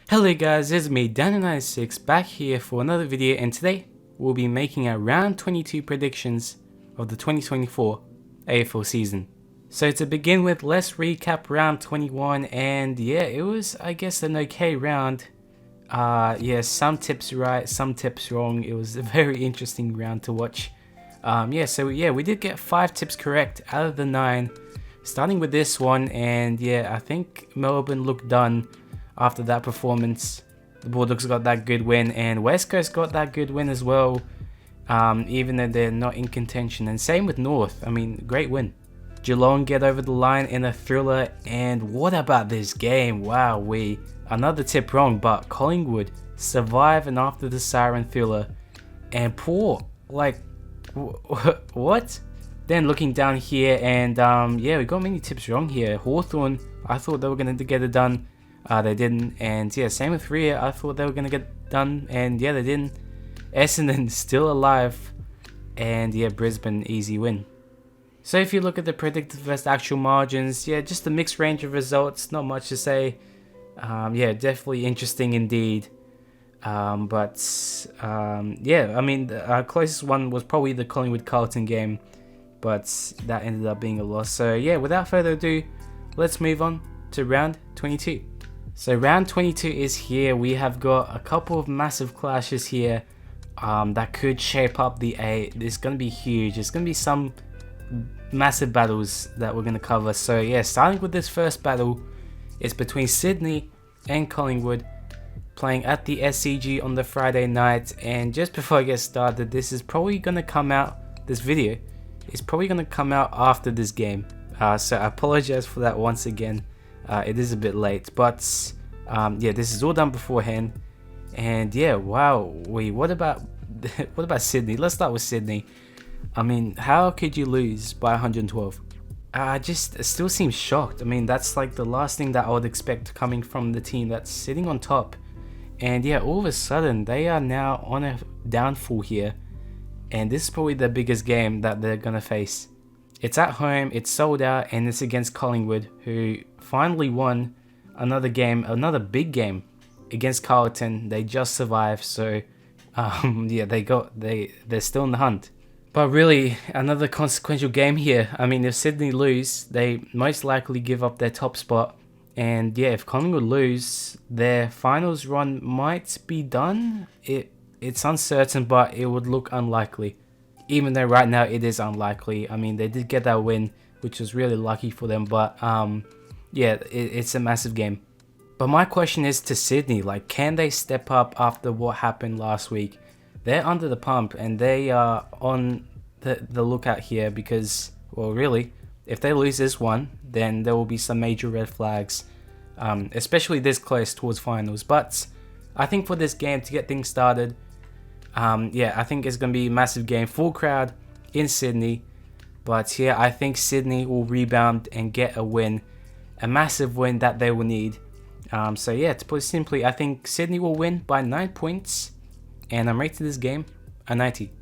Hello guys, it's me Daniel96 back here for another video, and today we'll be making our round 22 predictions of the 2024 AFL season. So to begin with, let's recap round 21, and yeah, it was I guess an okay round. Yeah, some tips right, some tips wrong. It was a very interesting round to watch. We did get 5 tips correct out of the 9, starting with this one, and yeah, I think Melbourne looked done after that performance. The Bulldogs got that good win, and West Coast got that good win as well, even though they're not in contention. And same with North. I mean, great win. Geelong get over the line in a thriller, and what about this game? Wow, another tip wrong, but Collingwood survive and after the siren thriller, and poor, like, what? Then looking down here, and yeah, we got many tips wrong here. Hawthorn, I thought they were going to get it done. They didn't, and yeah, same with Freo. I thought they were gonna get done, and yeah, they didn't. Essendon still alive, and yeah, Brisbane easy win. So if you look at the predicted versus actual margins, yeah, just a mixed range of results. Not much to say. Yeah, definitely interesting indeed. Yeah, I mean, our closest one was probably the Collingwood Carlton game, but that ended up being a loss. So yeah, without further ado, let's move on to round 22. So round 22 is here. We have got a couple of massive clashes here that could shape up the A. It's going to be huge. It's going to be some massive battles that we're going to cover. So yeah, starting with this first battle, it's between Sydney and Collingwood, playing at the SCG on the Friday night. And just before I get started, this is probably going to come out, this video is probably going to come out after this game. So I apologize for that once again. It is a bit late, but yeah, this is all done beforehand. And yeah, wow, what about Sydney? Let's start with Sydney. I mean, how could you lose by 112? I just still seem shocked. I mean, that's like the last thing that I would expect coming from the team that's sitting on top. And yeah, all of a sudden they are now on a downfall here, and this is probably the biggest game that they're gonna face. It's at home, it's sold out, and it's against Collingwood, who finally won another game, another big game against Carlton. They just survived, so yeah, they're still in the hunt. But really, another consequential game here. I mean, if Sydney lose, they most likely give up their top spot. And yeah, if Collingwood lose, their finals run might be done. It's uncertain, but it would look unlikely. Even though right now it is unlikely. I mean, they did get that win, which was really lucky for them, but yeah, it's a massive game. But my question is to Sydney, like, can they step up after what happened last week? They're under the pump, and they are on the lookout here because, well, really, if they lose this one, then there will be some major red flags, especially this close towards finals. But I think for this game, to get things started, yeah, I think it's going to be a massive game, full crowd in Sydney. But yeah, I think Sydney will rebound and get a win, a massive win that they will need. So yeah, to put it simply, I think Sydney will win by 9 points, and I'm rating this game a 90.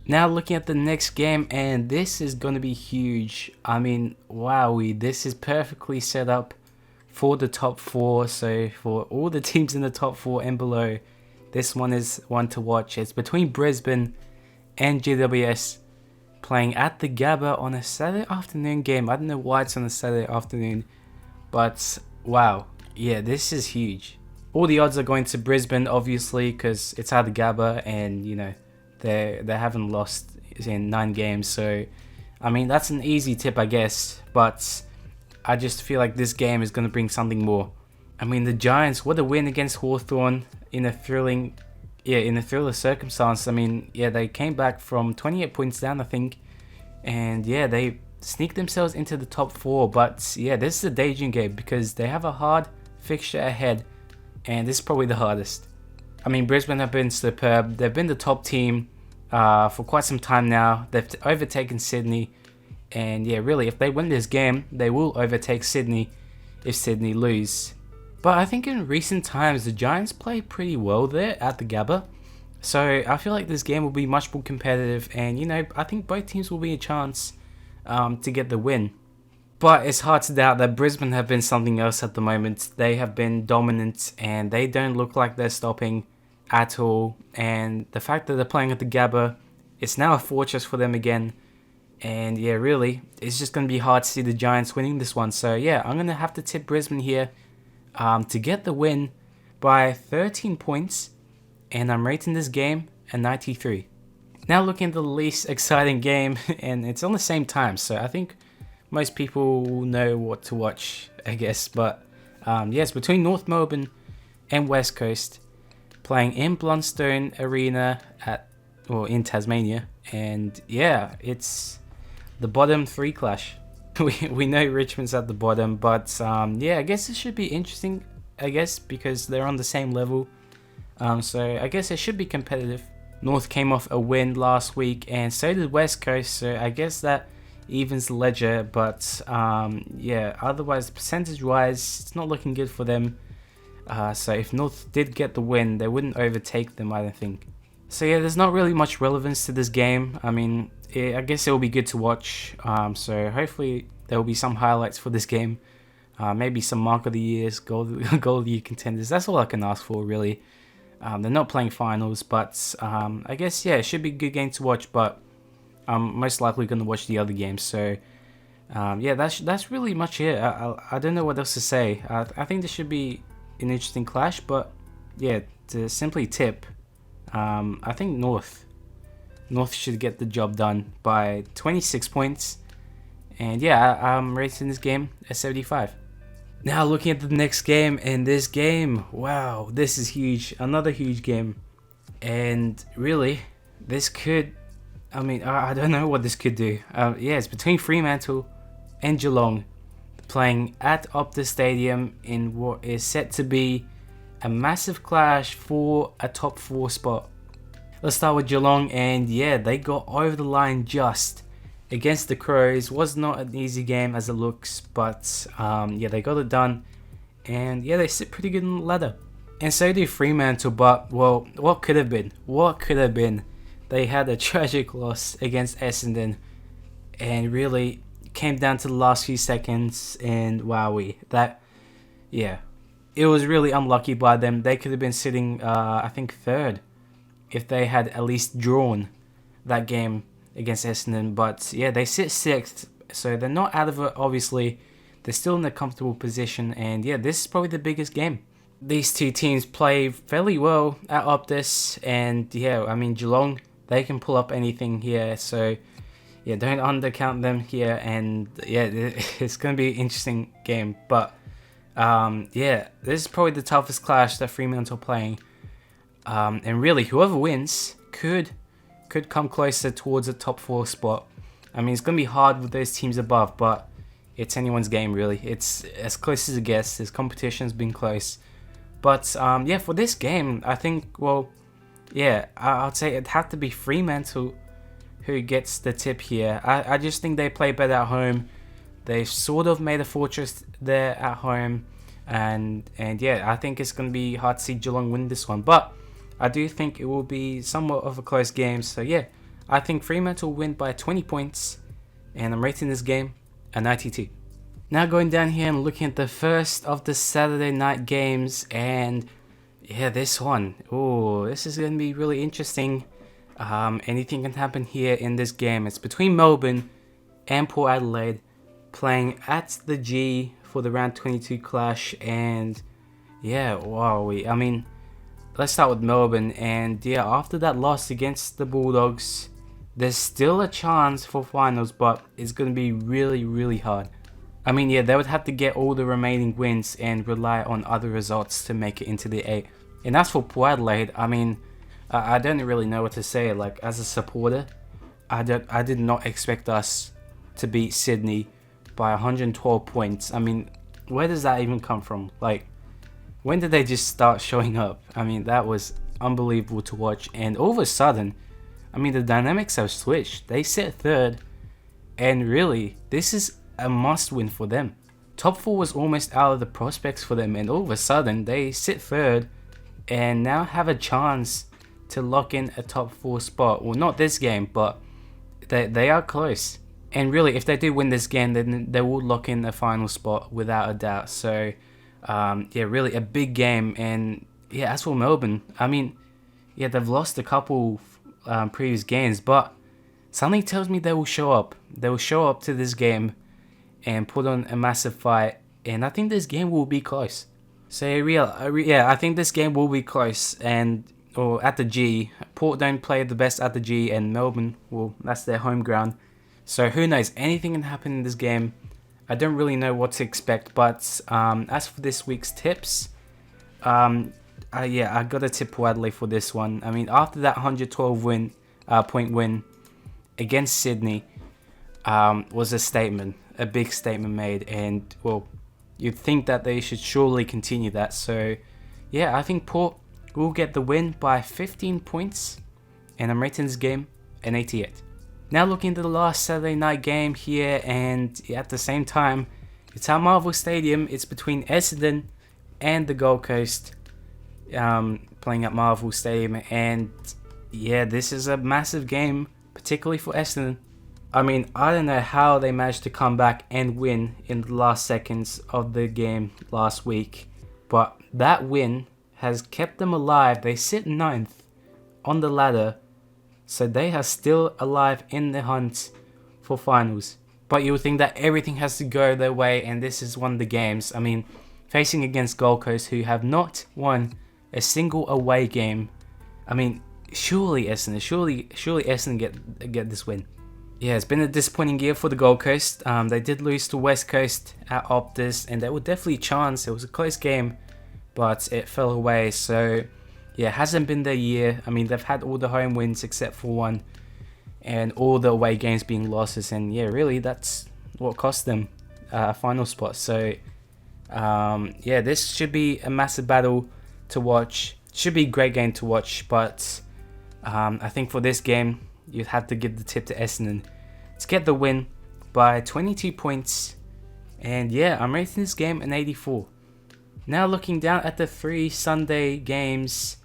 Now looking at the next game, and this is going to be huge. I mean, wow, this is perfectly set up for the top 4. So for all the teams in the top 4 and below, this one is one to watch. It's between Brisbane and GWS, playing at the Gabba on a Saturday afternoon game. I don't know why it's on a Saturday afternoon, but wow, yeah, this is huge. All the odds are going to Brisbane, obviously, because it's at the Gabba, and you know they haven't lost in 9 games. So I mean, that's an easy tip, I guess, but I just feel like this game is going to bring something more. I mean, the Giants, what a win against Hawthorn in a thriller circumstance. I mean, yeah, they came back from 28 points down, I think, and yeah, they sneaked themselves into the top 4. But yeah, this is a daydream game because they have a hard fixture ahead, and this is probably the hardest. I mean, Brisbane have been superb. They've been the top team for quite some time now. They've overtaken Sydney, and yeah, really, if they win this game, they will overtake Sydney if Sydney lose. But I think in recent times, the Giants play pretty well there at the Gabba. So I feel like this game will be much more competitive, and you know, I think both teams will be a chance to get the win. But it's hard to doubt that Brisbane have been something else at the moment. They have been dominant and they don't look like they're stopping at all. And the fact that they're playing at the Gabba, it's now a fortress for them again. And yeah, really, it's just going to be hard to see the Giants winning this one. So yeah, I'm going to have to tip Brisbane here to get the win by 13 points. And I'm rating this game a 93. Now looking at the least exciting game, and it's on the same time. So I think most people will know what to watch, I guess. But yes, between North Melbourne and West Coast, playing in Blundstone Arena in Tasmania. And yeah, it's the bottom 3 clash. we know Richmond's at the bottom, but yeah, I guess it should be interesting, I guess, because they're on the same level. So I guess it should be competitive. North came off a win last week, and so did West Coast, so I guess that evens the ledger. But yeah, otherwise, percentage wise, it's not looking good for them. So if North did get the win, they wouldn't overtake them, I don't think. So yeah, there's not really much relevance to this game. I mean, I guess it will be good to watch. So hopefully there will be some highlights for this game. Maybe some mark of the years, goal of the year contenders. That's all I can ask for, really. They're not playing finals, but I guess, yeah, it should be a good game to watch. But I'm most likely going to watch the other games. So yeah, that's really much it. I don't know what else to say. I think this should be an interesting clash. But yeah, to simply tip, I think North should get the job done by 26 points. And yeah, I'm rating this game at 75. Now looking at the next game, and this game, wow, this is huge. Another huge game. And really, this could, I mean, I don't know what this could do. Yeah, it's between Fremantle and Geelong, playing at Optus Stadium in what is set to be a massive clash for a top 4 spot. Let's start with Geelong, and yeah, they got over the line just against the Crows. Was not an easy game as it looks, but yeah, they got it done, and yeah, they sit pretty good on the ladder. And so do Fremantle, but well, what could have been? What could have been? They had a tragic loss against Essendon, and really came down to the last few seconds, and wowee, that, yeah, it was really unlucky by them. They could have been sitting, I think, 3rd if they had at least drawn that game against Essendon. But yeah, they sit 6th, so they're not out of it, obviously. They're still in a comfortable position, and yeah, this is probably the biggest game. These two teams play fairly well at Optus, and yeah, I mean, Geelong, they can pull up anything here, so yeah, don't undercount them here. And yeah, it's going to be an interesting game. But yeah, this is probably the toughest clash that Fremantle are playing. And really, whoever wins could come closer towards a top 4 spot. I mean, it's going to be hard with those teams above, but it's anyone's game, really. It's as close as it gets. This competition's been close. But yeah, for this game, I think, well, yeah, I'd say it'd have to be Fremantle who gets the tip here. I just think they play better at home. They've sort of made a fortress there at home. And yeah, I think it's going to be hard to see Geelong win this one. But I do think it will be somewhat of a close game. So yeah, I think Fremantle will win by 20 points. And I'm rating this game a 92. Now going down here and looking at the first of the Saturday night games. And yeah, this one. Oh, this is going to be really interesting. Anything can happen here in this game. It's between Melbourne and Port Adelaide, playing at the G for the round 22 clash. And yeah, wow, I mean, let's start with Melbourne. And yeah, after that loss against the Bulldogs, there's still a chance for finals, but it's going to be really, really hard. I mean, yeah, they would have to get all the remaining wins and rely on other results to make it into the 8. And as for Port Adelaide, I mean, I don't really know what to say. Like, as a supporter, I did not expect us to beat Sydney by 112 points. I mean, where does that even come from? Like, when did they just start showing up? I mean, that was unbelievable to watch. And all of a sudden, I mean, the dynamics have switched. They sit 3rd, and really, this is a must-win for them. Top 4 was almost out of the prospects for them, and all of a sudden, they sit 3rd, and now have a chance to lock in a top 4 spot. Well, not this game, but they are close. And really, if they do win this game, then they will lock in a final spot without a doubt. So, yeah, really a big game. And yeah, as for Melbourne, I mean, yeah, they've lost a couple previous games, but something tells me they will show up. They will show up to this game and put on a massive fight. And I think this game will be close. So yeah, I think this game will be close. Or at the G, Port don't play the best at the G, and Melbourne, well, that's their home ground. So who knows, anything can happen in this game. I don't really know what to expect, but as for this week's tips, yeah, I got to tip Adelaide for this one. I mean, after that 112 point win against Sydney, was a statement, a big statement made, and well, you'd think that they should surely continue that. So yeah, I think Port will get the win by 15 points, and I'm rating this game an 88. Now looking at the last Saturday night game here, and at the same time, it's at Marvel Stadium. It's between Essendon and the Gold Coast, playing at Marvel Stadium, and yeah, this is a massive game, particularly for Essendon. I mean, I don't know how they managed to come back and win in the last seconds of the game last week, but that win has kept them alive. They sit 9th on the ladder, so they are still alive in the hunt for finals. But you would think that everything has to go their way, and this is one of the games. I mean, facing against Gold Coast, who have not won a single away game. I mean, surely Essendon get this win. Yeah, it's been a disappointing year for the Gold Coast. They did lose to West Coast at Optus, and they were definitely a chance. It was a close game, but it fell away. So yeah, it hasn't been their year. I mean, they've had all the home wins except for one, and all the away games being losses. And yeah, really, that's what cost them a final spot. So yeah, this should be a massive battle to watch. Should be a great game to watch. But I think for this game, you'd have to give the tip to Essendon to get the win by 22 points. And yeah, I'm rating this game an 84. Now looking down at the 3 Sunday games,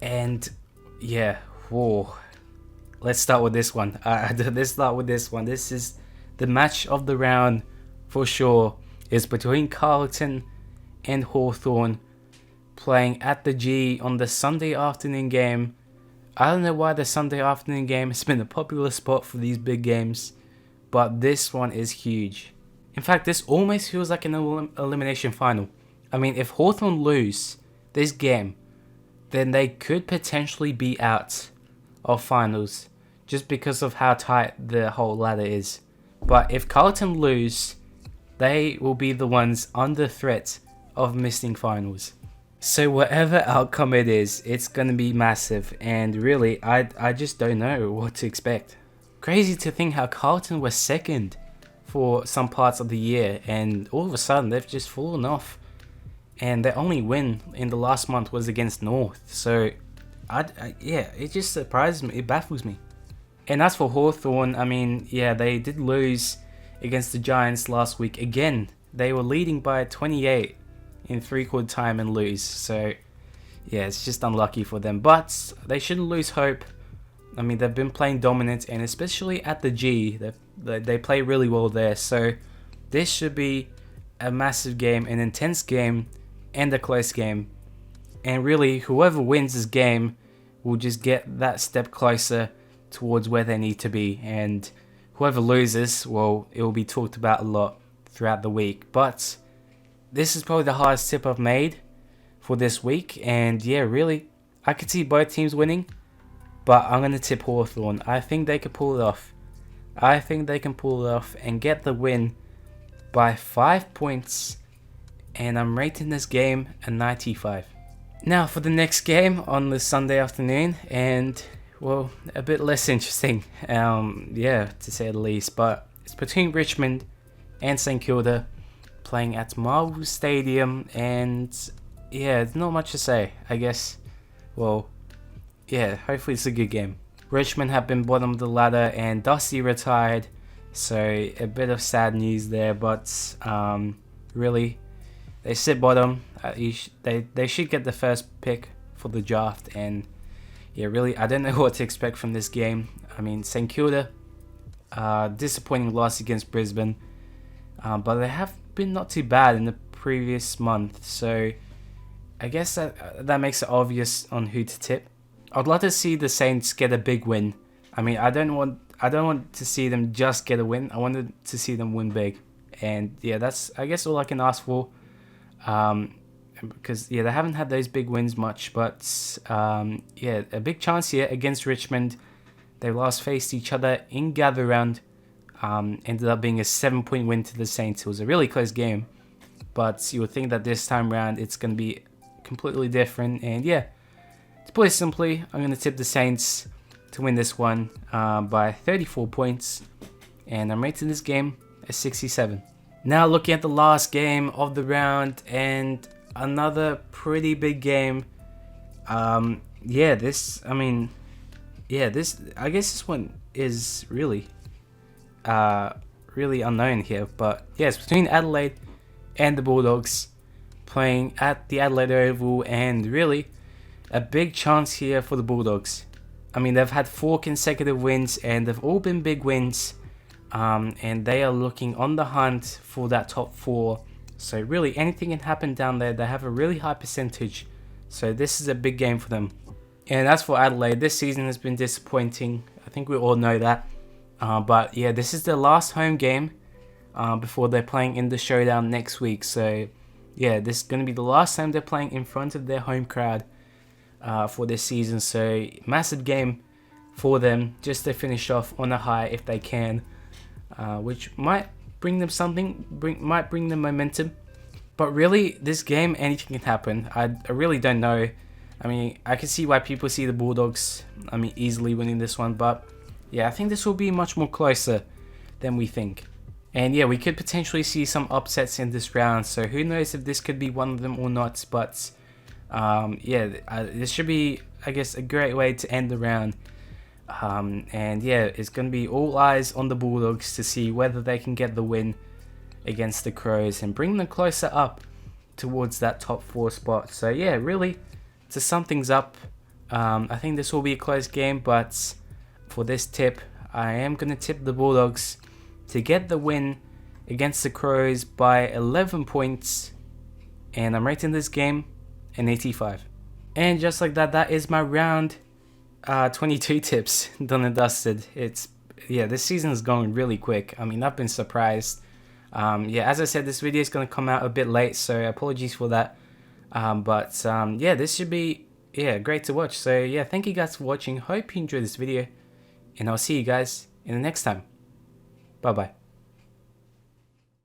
and yeah, whoa. Let's start with this one. This is the match of the round for sure. It's between Carlton and Hawthorn, playing at the G on the Sunday afternoon game. I don't know why the Sunday afternoon game has been a popular spot for these big games, but this one is huge. In fact, this almost feels like an elimination final. I mean, if Hawthorn lose this game, then they could potentially be out of finals just because of how tight the whole ladder is. But if Carlton lose, they will be the ones under threat of missing finals. So whatever outcome it is, it's going to be massive, and really, I just don't know what to expect. Crazy to think how Carlton was second for some parts of the year, and all of a sudden they've just fallen off. And their only win in the last month was against North. So, yeah, it just surprises me. It baffles me. And as for Hawthorn, I mean, yeah, they did lose against the Giants last week. Again, they were leading by 28 in 3/4 time and lose. So, yeah, it's just unlucky for them. But they shouldn't lose hope. I mean, they've been playing dominant, and especially at the G, they play really well there. So, this should be a massive game, an intense game, and a close game. And really, whoever wins this game will just get that step closer towards where they need to be. And whoever loses, well, it will be talked about a lot throughout the week. But this is probably the hardest tip I've made for this week. And yeah, really, I could see both teams winning, but I'm going to tip Hawthorn. I think they could pull it off. I think they can pull it off and get the win by 5 points. And I'm rating this game a 95. Now for the next game on the Sunday afternoon, and well, a bit less interesting, yeah, to say the least, but it's between Richmond and St Kilda, playing at Marvel Stadium, and yeah, there's not much to say, I guess. Well, yeah, hopefully it's a good game. Richmond have been bottom of the ladder, and Dusty retired, so a bit of sad news there, but really, they sit bottom. They should get the first pick for the draft, and yeah, really, I don't know what to expect from this game. I mean, St Kilda, Disappointing loss against Brisbane, but they have been not too bad in the previous month, so I guess that makes it obvious on who to tip. I'd love to see the Saints get a big win. I mean, I don't want to see them just get a win. I wanted to see them win big, and yeah, that's I guess all I can ask for. Because yeah, they haven't had those big wins much, but yeah, a big chance here against Richmond. They last faced each other in gather round. Ended up being a 7-point win to the Saints. It was a really close game, but you would think that this time round it's going to be completely different. And yeah, to put it simply, I'm going to tip the Saints to win this one by 34 points, and I'm rating this game a 67. Now looking at the last game of the round, and another pretty big game. Yeah, this I guess this one is really unknown here, but yeah, it's between Adelaide and the Bulldogs, playing at the Adelaide Oval, and really a big chance here for the Bulldogs. I mean, they've had 4 consecutive wins, and they've all been big wins, and they are looking on the hunt for that top 4. So really, anything can happen down there. They have a really high percentage, so this is a big game for them. And as for Adelaide, this season has been disappointing. I think we all know that. But yeah, this is their last home game before they're playing in the showdown next week. So yeah, this is going to be the last time they're playing in front of their home crowd for this season. So massive game for them, just to finish off on a high if they can, which might bring them something, might bring them momentum. But really, this game, anything can happen. I really don't know. I mean, I can see why people see the Bulldogs, easily winning this one, but yeah, I think this will be much more closer than we think. And yeah, we could potentially see some upsets in this round, so who knows if this could be one of them or not, but yeah, this should be, I guess, a great way to end the round. And yeah, it's going to be all eyes on the Bulldogs to see whether they can get the win against the Crows and bring them closer up towards that top 4 spot. So yeah, really, to sum things up, I think this will be a close game, but for this tip, I am going to tip the Bulldogs to get the win against the Crows by 11 points, and I'm rating this game an 85. And just like that, that is my round 22 tips done and dusted. Yeah, this season is going really quick. I mean, I've been surprised. Yeah, as I said, this video is going to come out a bit late, so apologies for that. But yeah, this should be great to watch. So yeah, thank you guys for watching. Hope you enjoyed this video, and I'll see you guys in the next time. Bye bye.